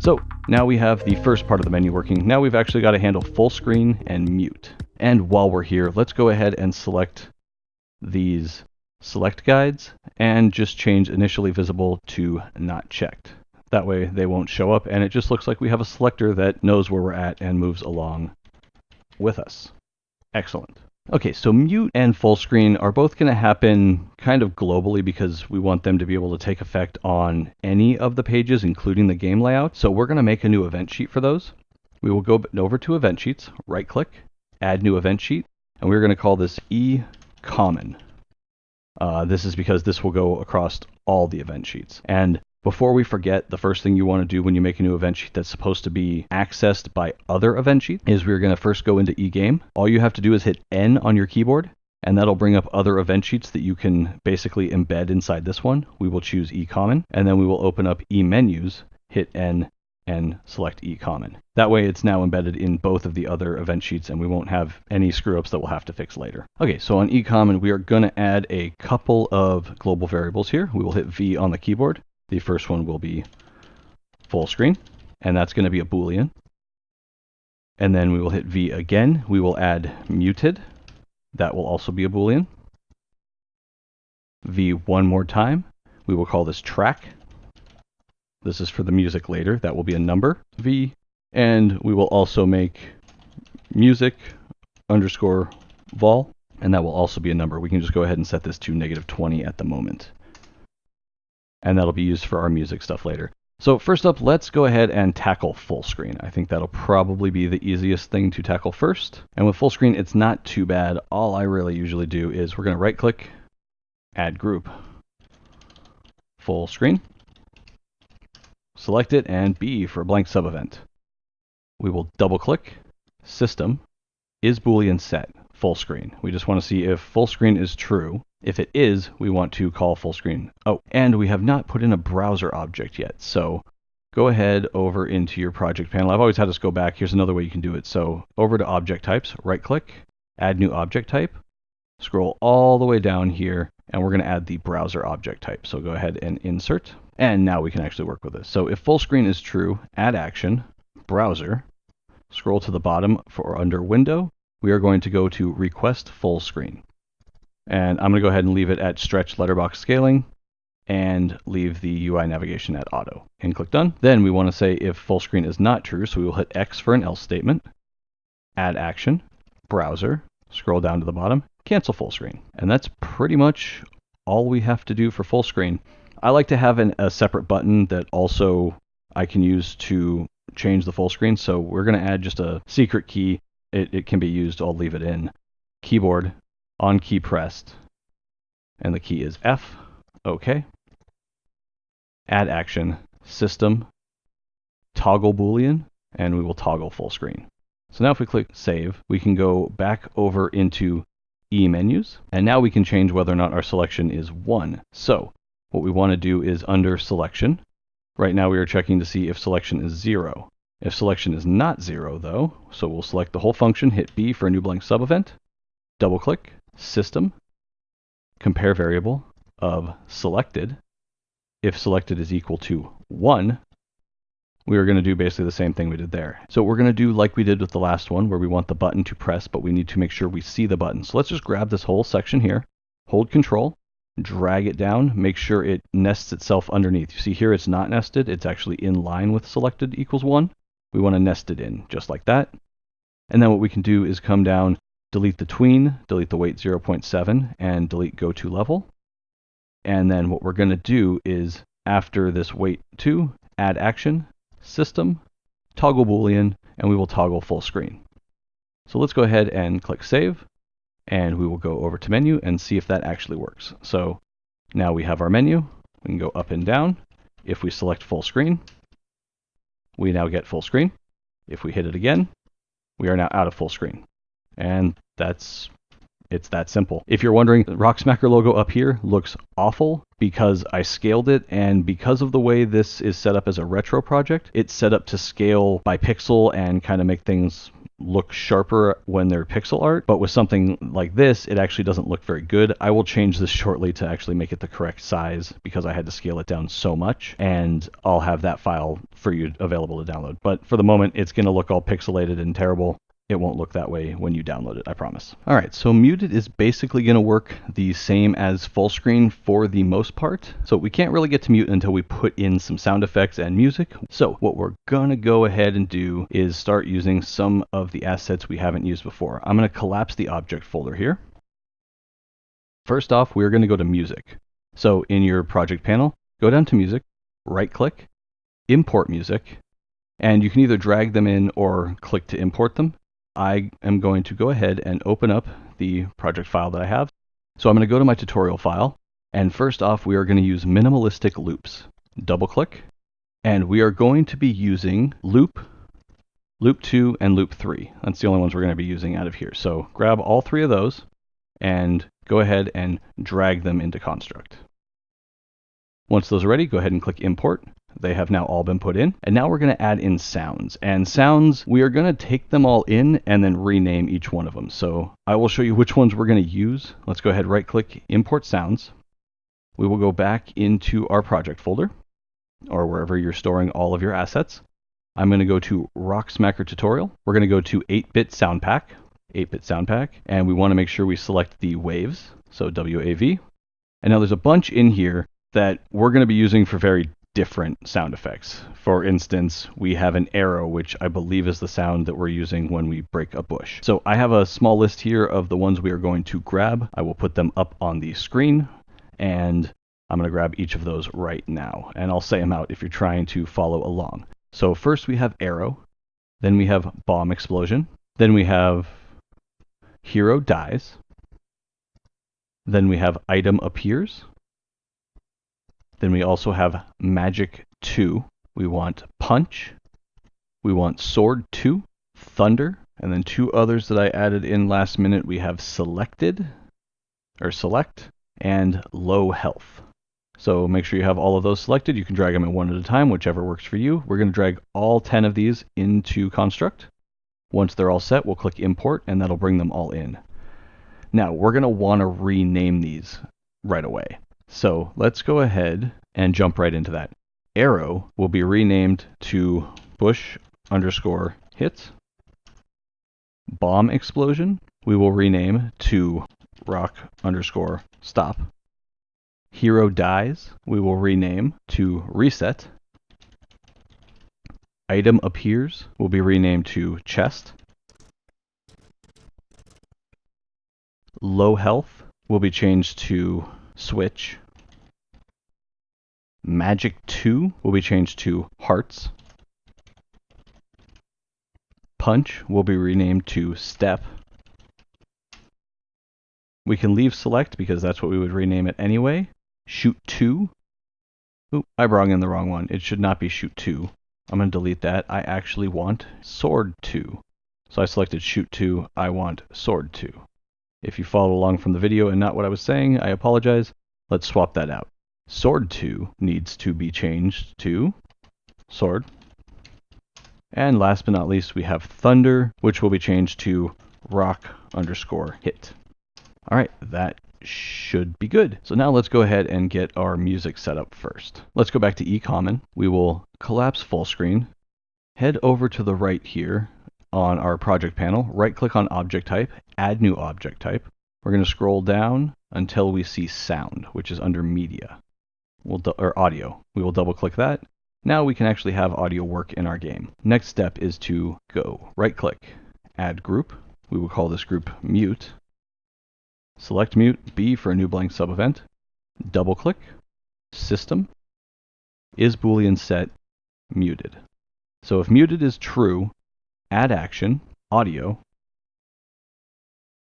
So now we have the first part of the menu working. Now we've actually got to handle full screen and mute. And while we're here, let's go ahead and select these select guides and just change initially visible to not checked. That way they won't show up and it just looks like we have a selector that knows where we're at and moves along with us. Excellent. Okay, so mute and full screen are both going to happen kind of globally because we want them to be able to take effect on any of the pages, including the game layout. So we're going to make a new event sheet for those. We will go over to event sheets, right click, add new event sheet, and we're going to call this eCommon. This is because this will go across all the event sheets. And before we forget, the first thing you want to do when you make a new event sheet that's supposed to be accessed by other event sheets is we're going to first go into eGame. All you have to do is hit N on your keyboard, and that'll bring up other event sheets that you can basically embed inside this one. We will choose eCommon, and then we will open up eMenus, hit N, and select eCommon. That way it's now embedded in both of the other event sheets, and we won't have any screw-ups that we'll have to fix later. Okay, so on eCommon, we are going to add a couple of global variables here. We will hit V on the keyboard. The first one will be full screen, and that's going to be a Boolean. And then we will hit V again. We will add muted. That will also be a Boolean. V one more time. We will call this track. This is for the music later. That will be a number, V. And we will also make music underscore vol, and that will also be a number. We can just go ahead and set this to -20 at the moment. And that'll be used for our music stuff later. So first up, let's go ahead and tackle full screen. I think that'll probably be the easiest thing to tackle first. And with full screen, it's not too bad. All I really usually do is we're going to right click, add group, full screen, select it, and B for a blank sub event. We will double click, system, is Boolean set, full screen. We just want to see if full screen is true. If it is, we want to call full screen. Oh, and we have not put in a browser object yet. So go ahead over into your project panel. I've always had us go back. Here's another way you can do it. So over to object types, right click, add new object type, scroll all the way down here, and we're going to add the browser object type. So go ahead and insert, and now we can actually work with this. So if full screen is true, add action, browser, scroll to the bottom for under window. We are going to go to request full screen. And I'm going to go ahead and leave it at stretch letterbox scaling and leave the UI navigation at auto and click done. Then we want to say if full screen is not true, so we will hit X for an else statement, add action, browser, scroll down to the bottom, cancel full screen. And that's pretty much all we have to do for full screen. I like to have a separate button that also I can use to change the full screen. So we're going to add just a secret key. It can be used. I'll leave it in. Keyboard, on key pressed, and the key is F. OK. Add action, system, toggle Boolean, and we will toggle full screen. So now if we click save, we can go back over into eMenus, and now we can change whether or not our selection is 1. So what we want to do is under selection. Right now we are checking to see if selection is 0. If selection is not 0 though, so we'll select the whole function, hit B for a new blank sub event, double click, system, compare variable of selected. If selected is equal to 1, we are going to do basically the same thing we did there. So we're going to do like we did with the last one, where we want the button to press, but we need to make sure we see the button. So let's just grab this whole section here, hold Control, drag it down, make sure it nests itself underneath. You see here it's not nested, it's actually in line with selected equals 1. We want to nest it in just like that. And then what we can do is come down, delete the tween, delete the weight 0.7, and delete go to level. And then what we're going to do is after this weight 2, add action, system, toggle Boolean, and we will toggle full screen. So let's go ahead and click save, and we will go over to menu and see if that actually works. So now we have our menu. We can go up and down. If we select full screen, we now get full screen. If we hit it again, we are now out of full screen. And it's that simple. If you're wondering, the Rocksmacker logo up here looks awful because I scaled it, and because of the way this is set up as a retro project, it's set up to scale by pixel and kind of make things look sharper when they're pixel art, but with something like this, it actually doesn't look very good. I will change this shortly to actually make it the correct size because I had to scale it down so much, and I'll have that file for you available to download. But for the moment, it's going to look all pixelated and terrible. It won't look that way when you download it, I promise. All right, so muted is basically going to work the same as full screen for the most part. So we can't really get to mute until we put in some sound effects and music. So what we're going to go ahead and do is start using some of the assets we haven't used before. I'm going to collapse the object folder here. First off, we're going to go to music. So in your project panel, go down to music, right click, import music, and you can either drag them in or click to import them. I am going to go ahead and open up the project file that I have. So I'm going to go to my tutorial file, and first off, we are going to use minimalistic loops. Double click, and we are going to be using loop, loop 2, and loop 3. That's the only ones we're going to be using out of here. So grab all 3 of those and go ahead and drag them into construct. Once those are ready, go ahead and click import. They have now all been put in. And now we're going to add in sounds. And sounds, we are going to take them all in and then rename each one of them. So I will show you which ones we're going to use. Let's go ahead, right click, import sounds. We will go back into our project folder, or wherever you're storing all of your assets. I'm going to go to Rock Smacker Tutorial. We're going to go to 8-bit sound pack, 8-bit sound pack, and we want to make sure we select the waves, so WAV. And now there's a bunch in here that we're going to be using for very different sound effects. For instance, we have an arrow, which I believe is the sound that we're using when we break a bush. So I have a small list here of the ones we are going to grab. I will put them up on the screen, and I'm going to grab each of those right now. And I'll say them out if you're trying to follow along. So first we have arrow, then we have bomb explosion, then we have hero dies, then we have item appears, then we also have magic 2. We want punch. We want sword 2, thunder, and then 2 others that I added in last minute. We have selected, or select, and low health. So make sure you have all of those selected. You can drag them in one at a time, whichever works for you. We're going to drag all 10 of these into construct. Once they're all set, we'll click import, and that'll bring them all in. Now, we're going to want to rename these right away. So let's go ahead and jump right into that. Arrow will be renamed to bush_hit. Bomb explosion we will rename to rock_stop. Hero dies we will rename to reset. Item appears will be renamed to chest. Low health will be changed to switch. Magic 2 will be changed to hearts. Punch will be renamed to step. We can leave select because that's what we would rename it anyway. Shoot 2. Oop, I brought in the wrong one. It should not be shoot 2. I'm going to delete that. I actually want sword 2. So I selected shoot 2. I want sword 2. If you followed along from the video and not what I was saying, I apologize. Let's swap that out. Sword 2 needs to be changed to sword. And last but not least, we have thunder, which will be changed to rock_hit. All right, that should be good. So now let's go ahead and get our music set up first. Let's go back to eCommon. We will collapse full screen, head over to the right here on our project panel, right click on object type, add new object type. We're going to scroll down until we see sound, which is under media, or audio. We will double click that. Now we can actually have audio work in our game. Next step is to go right click, add group. We will call this group mute. Select mute, B for a new blank sub event. Double click, system, is Boolean set muted. So if muted is true, add action, audio,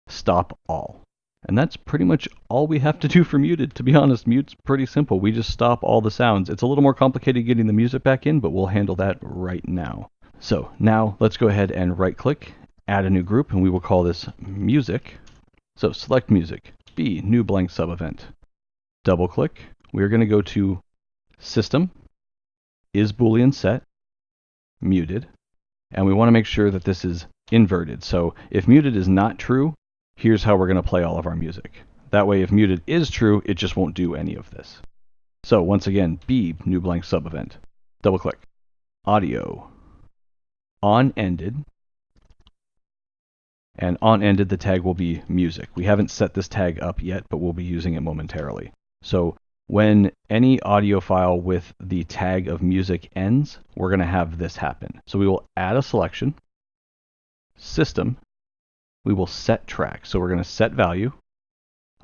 stop all. And that's pretty much all we have to do for muted. To be honest, mute's pretty simple. We just stop all the sounds. It's a little more complicated getting the music back in, but we'll handle that right now. So now let's go ahead and right click, add a new group, and we will call this music. So select music, B, new blank sub event. Double click. We're going to go to system, is Boolean set, muted. And we want to make sure that this is inverted. So if muted is not true, here's how we're going to play all of our music. That way, if muted is true, it just won't do any of this. So once again, B, new blank sub event. Double click. Audio. On ended. And on ended, the tag will be music. We haven't set this tag up yet, but we'll be using it momentarily. So when any audio file with the tag of music ends, we're going to have this happen. So we will add a selection, system, we will set track. So we're going to set value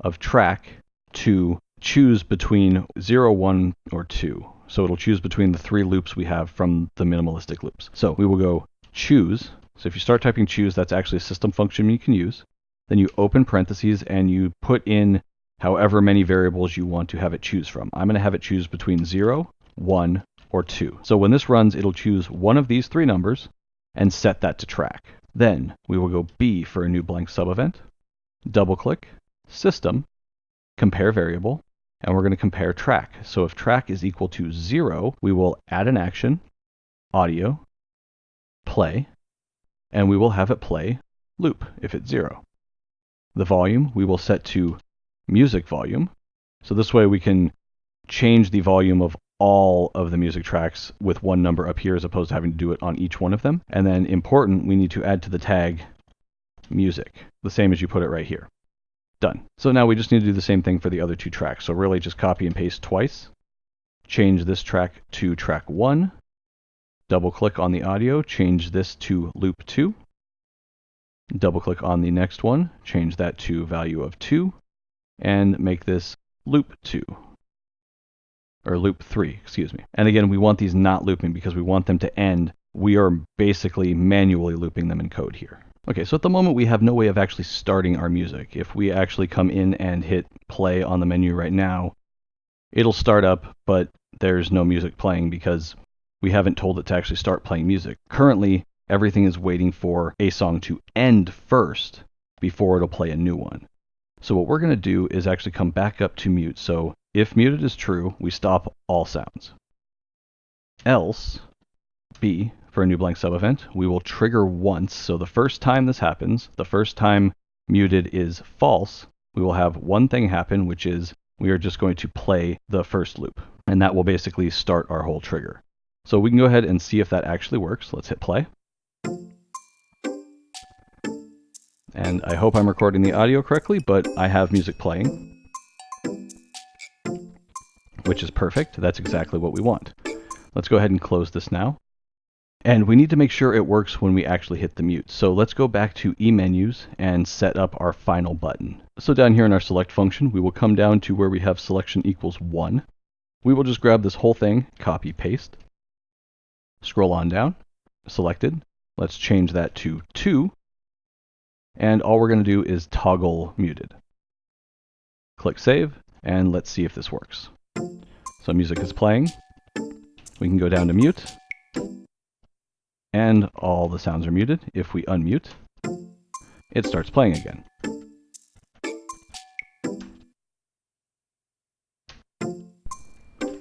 of track to choose between 0, 1, or 2. So it'll choose between the 3 loops we have from the minimalistic loops. So we will go choose. So if you start typing choose, that's actually a system function you can use. Then you open parentheses and you put in however many variables you want to have it choose from. I'm going to have it choose between 0, 1, or 2. So when this runs, it'll choose one of these 3 numbers and set that to track. Then we will go B for a new blank sub event, double click, system, compare variable, and we're going to compare track. So if track is equal to 0, we will add an action, audio, play, and we will have it play loop if it's 0. The volume we will set to music volume. So this way we can change the volume of all of the music tracks with one number up here as opposed to having to do it on each one of them. And then important, we need to add to the tag music, the same as you put it right here. Done. So now we just need to do the same thing for the other 2 tracks. So really just copy and paste twice. Change this track to track 1. Double click on the audio, change this to loop 2. Double click on the next one, change that to value of 2. And make this loop 2. Or loop 3, excuse me. And again, we want these not looping because we want them to end. We are basically manually looping them in code here. Okay, so at the moment we have no way of actually starting our music. If we actually come in and hit play on the menu right now, it'll start up, but there's no music playing because we haven't told it to actually start playing music. Currently, everything is waiting for a song to end first before it'll play a new one. So what we're going to do is actually come back up to mute. So if muted is true, we stop all sounds. Else, B, for a new blank sub event, we will trigger once. So the first time this happens, the first time muted is false, we will have one thing happen, which is we are just going to play the first loop. And that will basically start our whole trigger. So we can go ahead and see if that actually works. Let's hit play. And I hope I'm recording the audio correctly, but I have music playing, which is perfect. That's exactly what we want. Let's go ahead and close this now. And we need to make sure it works when we actually hit the mute. So let's go back to eMenus and set up our final button. So down here in our select function, we will come down to where we have selection equals 1. We will just grab this whole thing, copy, paste, scroll on down, selected. Let's change that to 2. And all we're going to do is toggle muted. Click save, and let's see if this works. So music is playing. We can go down to mute. And all the sounds are muted. If we unmute, it starts playing again.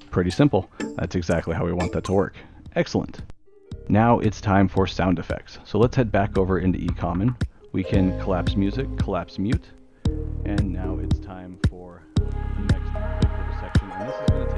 Pretty simple. That's exactly how we want that to work. Excellent. Now it's time for sound effects. So let's head back over into eCommon. We can collapse music, collapse mute, and now it's time for the next big little section. And this is going to